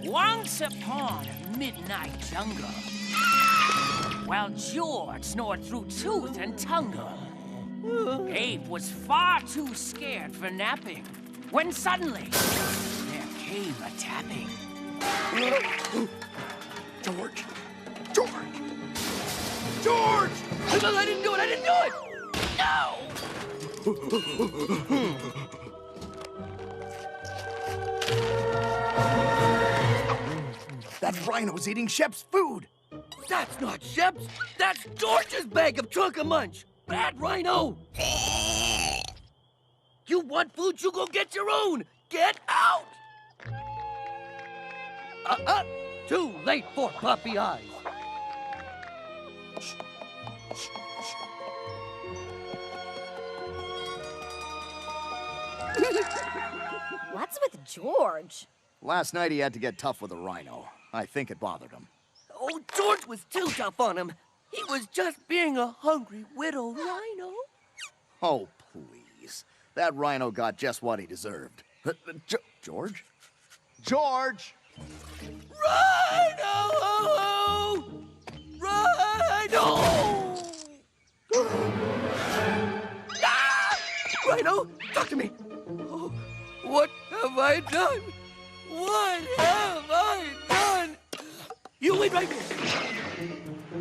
Once upon a midnight jungle, while George snored through tooth and tungle, Ape was far too scared for napping, when suddenly, there came a tapping. George! George! George! I didn't do it! I didn't do it! No! That Rhino's eating Shep's food! That's not Shep's! That's George's bag of chunka munch! Bad Rhino! You want food, you go get your own! Get out! Too late for puppy eyes. What's with George? Last night he had to get tough with a Rhino. I think it bothered him. Oh, George was too tough on him. He was just being a hungry widow Rhino. Oh, please. That Rhino got just what he deserved. George? George! Rhino! Rhino! Ah! Rhino, talk to me. Oh, what have I done? What have I done? You wait right there.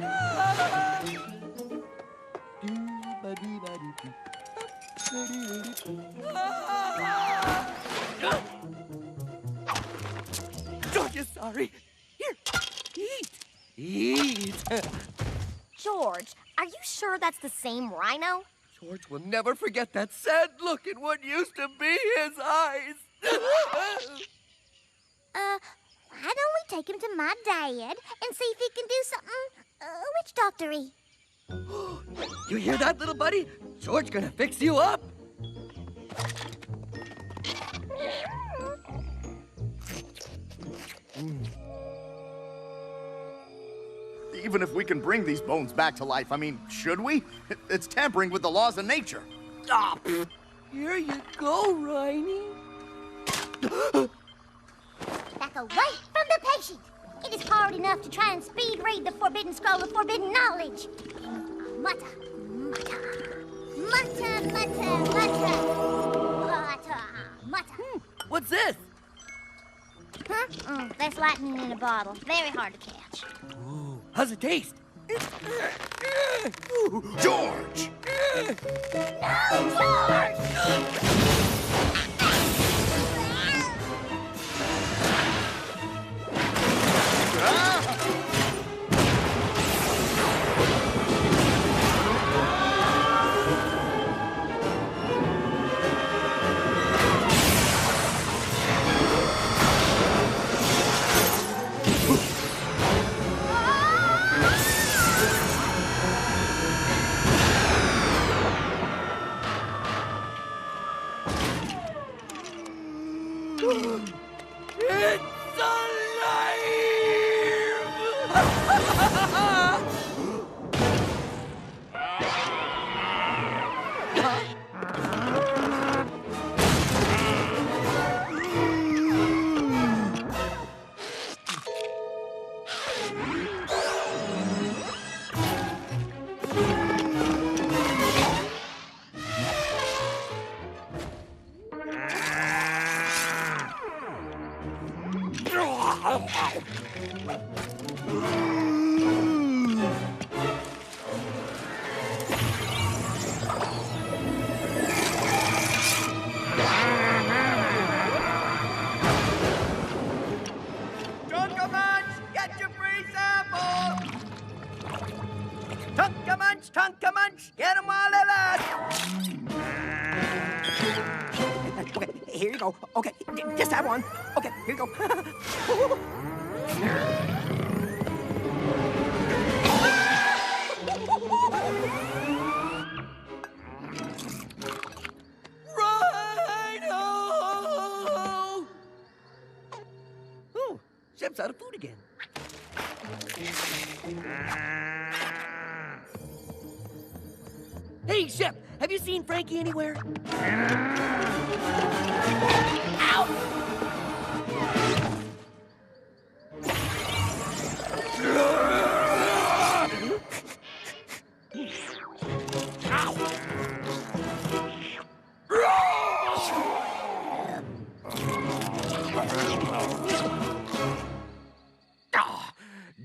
Ah! Ah! George is sorry. Here, eat. Eat. George, are you sure that's the same Rhino? George will never forget that sad look in what used to be his eyes. Why don't we take him to my dad and see if he can do something witch doctory? You hear that, little buddy? George gonna fix you up. Even if we can bring these bones back to life, I mean, should we? It's tampering with the laws of nature. Stop. Here you go, Rhino. Back away from the patient. It is hard enough to try and speed read the forbidden scroll of forbidden knowledge. Mutter, mutter, mutter, mutter, mutter, mutter, mutter. What's this? Huh? That's lightning in a bottle. Very hard to catch. Ooh, how's it taste? George! No, George! It's Tonka munch, get 'em while they last. Okay, here you go. Okay, just have one. Okay, here you go. Rhino! Oh, Shep's out of food again. Hey, Shep, have you seen Frankie anywhere? Ow!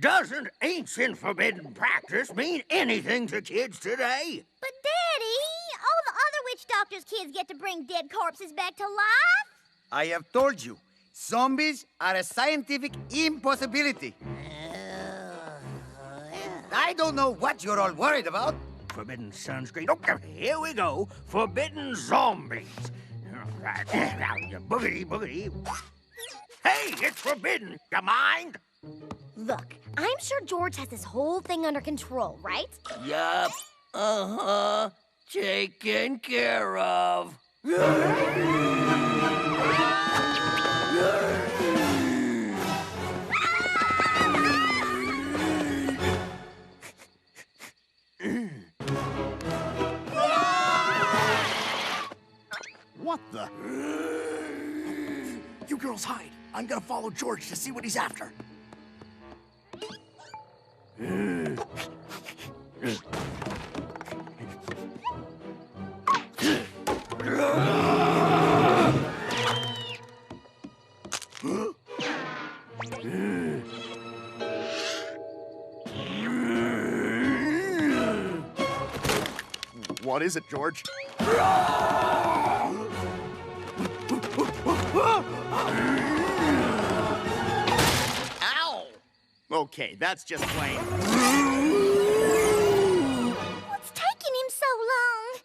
Doesn't ancient forbidden practice mean anything to kids today? But, Daddy, all the other witch doctor's kids get to bring dead corpses back to life. I have told you, zombies are a scientific impossibility. I don't know what you're all worried about. Forbidden sunscreen. Oh, here we go. Forbidden zombies. Right. Now, boogity, boogity. Hey, it's forbidden. You mind? Look, I'm sure George has this whole thing under control, right? Yup. Uh-huh. Taken care of. What the? You girls hide. I'm gonna follow George to see what he's after. What is it, George? Ow! Okay, that's just plain. What's taking him so long?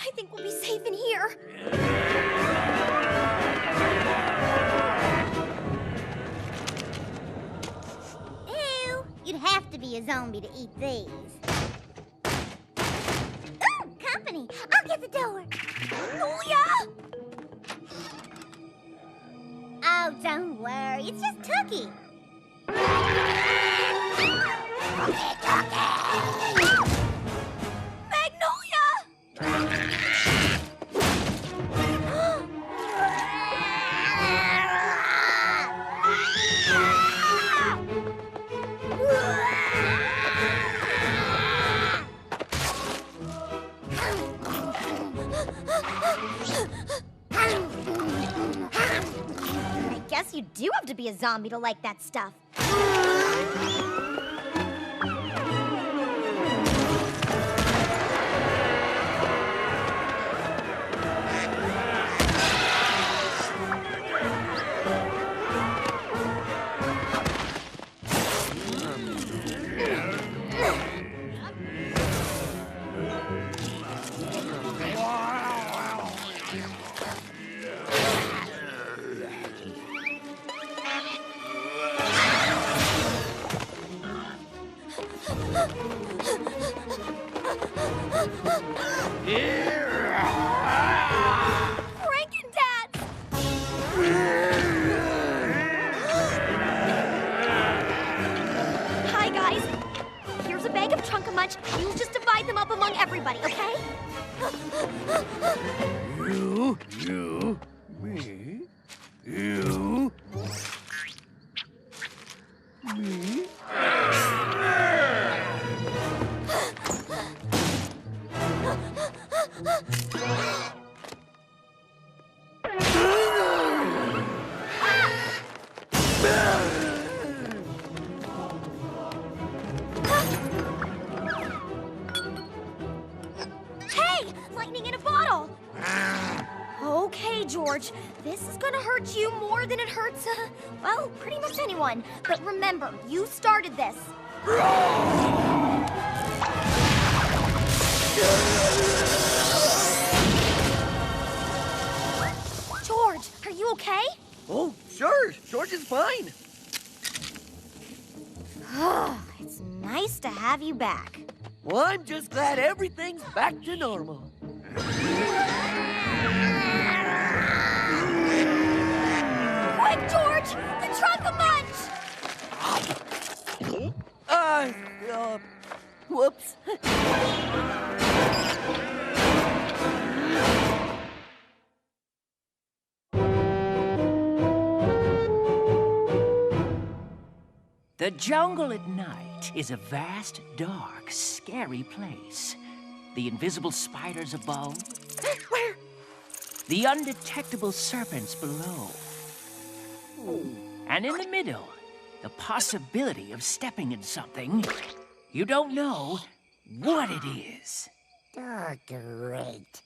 I think we'll be safe in here. Ew, you'd have to be a zombie to eat these. Ooh, company! I'll get the door. Magnolia! Oh, don't worry, it's just Tucky. Magnolia! I guess you do have to be a zombie to like that stuff. Hi, guys. Here's a bag of Chunkamunch. You just divide them up among everybody, okay? You, me, you, me. Hey! Lightning in a bottle! Okay, George. This is gonna hurt you more than it hurts, well, pretty much anyone. But remember, you started this. George, are you okay? Oh, sure. George is fine. It's nice to have you back. Well, I'm just glad everything's back to normal. Quick, George! The Trunkamunch! Whoops. The jungle at night is a vast, dark, scary place. The invisible spiders above. Where? The undetectable serpents below. And in the middle, the possibility of stepping in something you don't know what it is. Oh, great.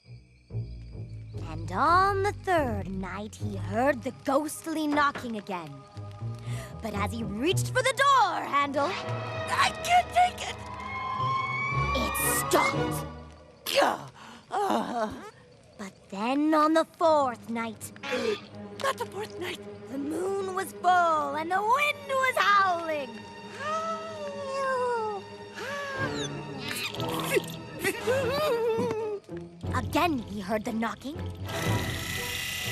And on the third night, he heard the ghostly knocking again. But as he reached for the door handle, I can't take it! it stopped. But then on the fourth night, Not the fourth night. the moon was full and the wind was howling. Again, he heard the knocking.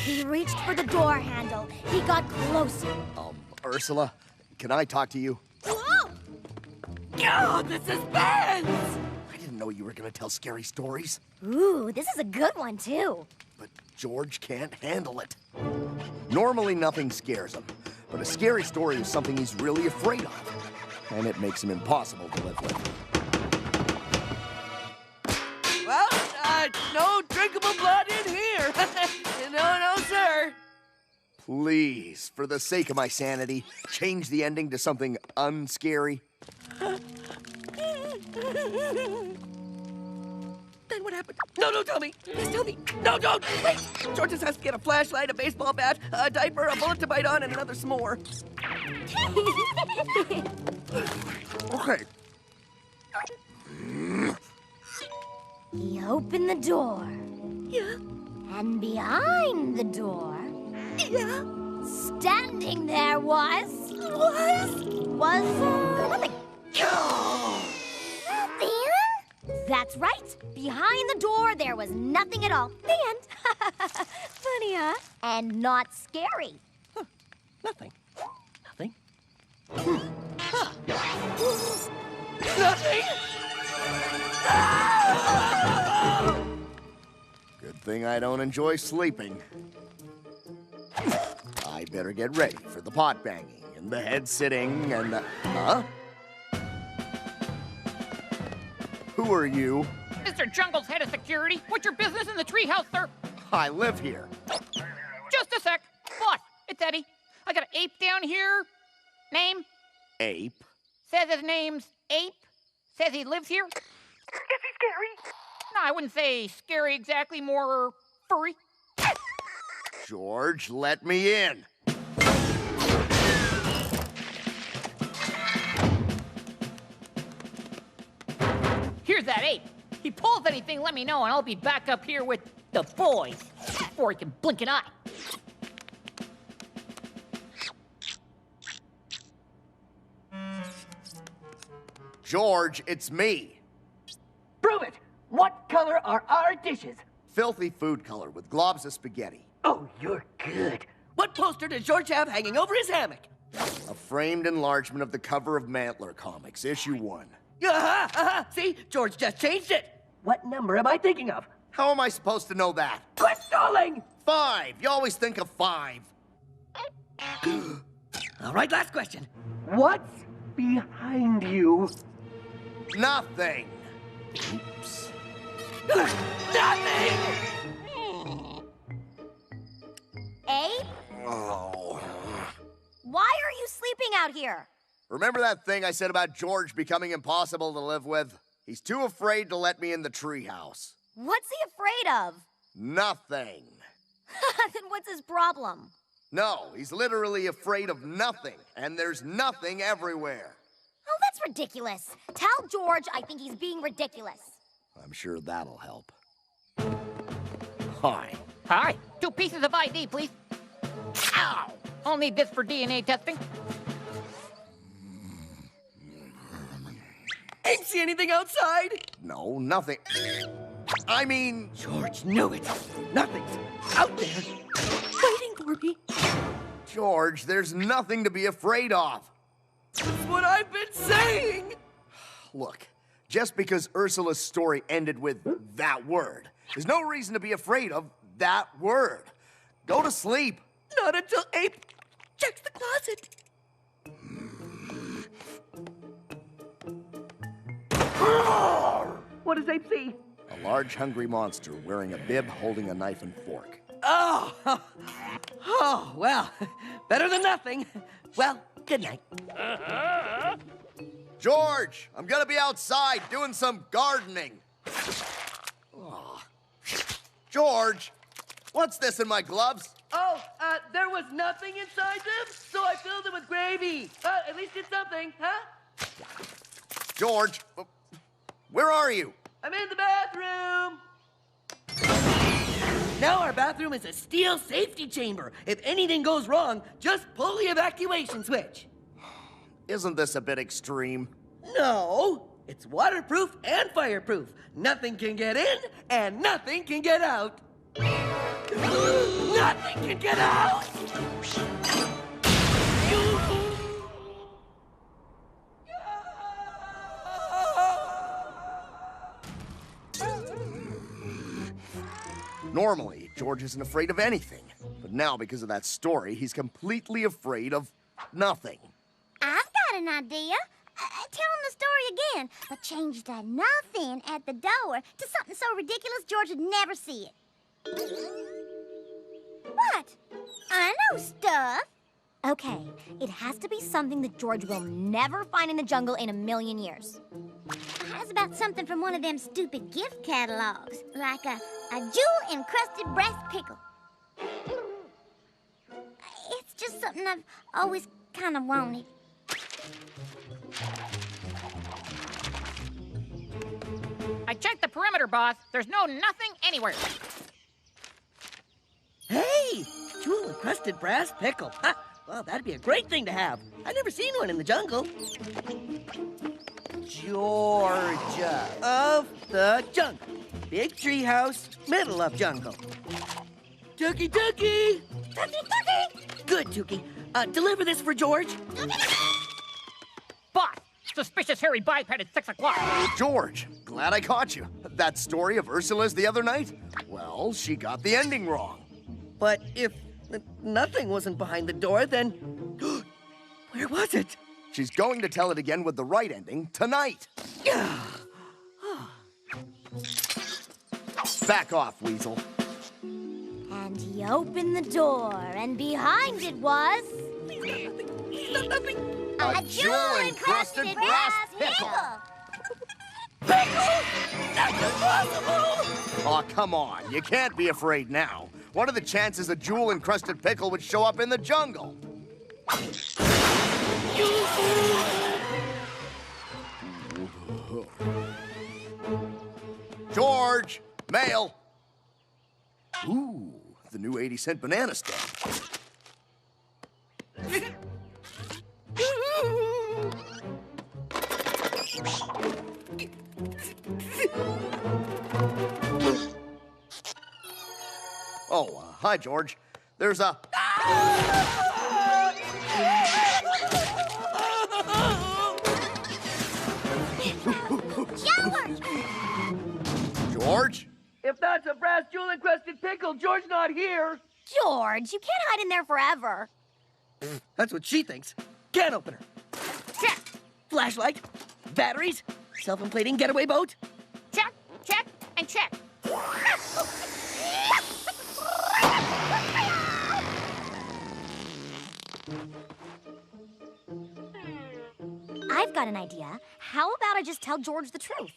He reached for the door handle. He got closer. Ursula, can I talk to you? Whoa! Oh, the suspense! I didn't know you were gonna tell scary stories, Ooh, this is a good one, too. but George can't handle it. Normally, nothing scares him, but a scary story is something he's really afraid of, and it makes him impossible to live with. Well, no drinkable blood in here. No, sir. Please, for the sake of my sanity, change the ending to something unscary. Then what happened? No, tell me. Please tell me. No, don't. Wait. George just has to get a flashlight, a baseball bat, a diaper, a bullet to bite on, and another s'more. Okay. He opened the door. Yeah. And behind the door, Yeah. standing there was nothing. Nothing? That's right. Behind the door, there was nothing at all. The end. Funny, huh? And not scary. Nothing. Nothing. Nothing? Good thing I don't enjoy sleeping. I better get ready for the pot banging and the head sitting and the... Huh? Who are you? Mr. Jungle's head of security. What's your business in the treehouse, sir? I live here. Just a sec. Boss, it's Eddie. I got an ape down here. Name? Ape? Says his name's Ape. Says he lives here. Is he scary? No, I wouldn't say scary exactly, more furry. George, let me in. Here's that ape. He pulls anything, let me know, and I'll be back up here with the boys before he can blink an eye. George, it's me. Prove it. What color are our dishes? Filthy food color with globs of spaghetti. Oh, you're good. What poster does George have hanging over his hammock? A framed enlargement of the cover of Mantler Comics, issue 1. See, George just changed it. What number am I thinking of? How am I supposed to know that? Quit stalling! 5. You always think of 5. All right, last question. What's behind you? Nothing. Oops. Nothing! Abe, Oh. why are you sleeping out here? Remember that thing I said about George becoming impossible to live with? He's too afraid to let me in the treehouse. What's he afraid of? Nothing. Then what's his problem? No, he's literally afraid of nothing, and there's nothing everywhere. Oh, that's ridiculous. Tell George I think he's being ridiculous. I'm sure that'll help. Hi. Hi. 2 pieces of ID, please. Ow! I'll need this for DNA testing. Ain't see anything outside? No, nothing. I mean, George knew it. Nothing's out there waiting for me. George, there's nothing to be afraid of. That's what I've been saying. Look, just because Ursula's story ended with that word, there's no reason to be afraid of that word. Go to sleep. Not until Ape checks the closet. What does Ape see? A large, hungry monster wearing a bib holding a knife and fork. Oh, well, better than nothing. Well, good night. George, I'm gonna be outside doing some gardening. Aw. George, what's this in my gloves? Oh, there was nothing inside them, so I filled them with gravy. At least it's something, huh? George, where are you? I'm in the bathroom. Now our bathroom is a steel safety chamber. If anything goes wrong, just pull the evacuation switch. Isn't this a bit extreme? No, it's waterproof and fireproof. Nothing can get in and nothing can get out. Nothing can get out! Normally, George isn't afraid of anything. But now, because of that story, he's completely afraid of nothing. I've got an idea. Tell him the story again, but change the nothing at the door to something so ridiculous George would never see it. What? I know stuff. Okay, it has to be something that George will never find in the jungle in a million years. How's about something from one of them stupid gift catalogs? Like a jewel-encrusted brass pickle. It's just something I've always kind of wanted. I checked the perimeter, boss. There's nothing anywhere. Hey, jewel-encrusted brass pickle. Ha! Well, that'd be a great thing to have. I've never seen one in the jungle. Georgia of the jungle. Big tree house, middle of jungle. Tookie! Tookie! Good, Tookie. Deliver this for George. Boss, suspicious hairy biped at 6 o'clock. George, glad I caught you. That story of Ursula's the other night? Well, she got the ending wrong. But if nothing wasn't behind the door, then where was it? She's going to tell it again with the right ending tonight. Back off, Weasel. And he opened the door, and behind it was... Nothing. A jewel-encrusted brass pickle. Pickle? That's impossible! Aw, come on. You can't be afraid now. What are the chances a jewel-encrusted pickle would show up in the jungle? George! Mail! Ooh, the new 80-cent banana stamp. Oh, hi, George. There's a... George? If that's a brass jewel-encrusted pickle, George's not here. George, you can't hide in there forever. That's what she thinks. Can opener. Check, Flashlight. Batteries. Self-inflating getaway boat. check, check, and check. I've got an idea. How about I just tell George the truth?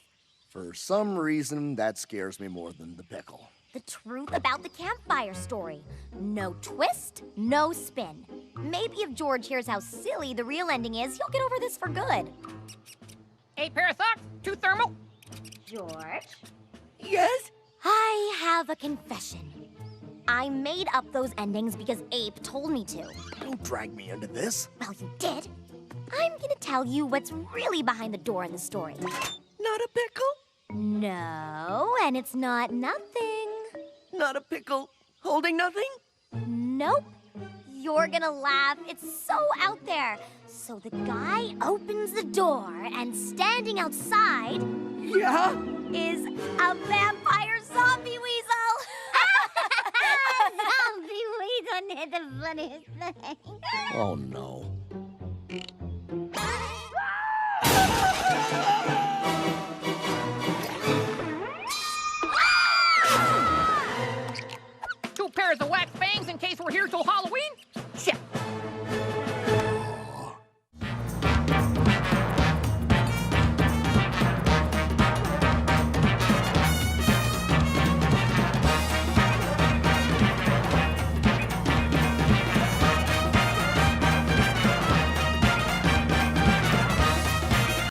For some reason, that scares me more than the pickle. The truth about the campfire story. No twist, no spin. Maybe if George hears how silly the real ending is, he'll get over this for good. 8 pair of socks, 2 thermal. George? Yes? I have a confession. I made up those endings because Ape told me to. Don't drag me into this. Well, you did. I'm gonna tell you what's really behind the door in the story. Not a pickle? No, and it's not nothing. Not a pickle holding nothing? Nope. You're gonna laugh. It's so out there. So the guy opens the door, and standing outside Yeah? is a vampire zombie weasel. Zombie weasel is the funniest thing. Oh, no. here till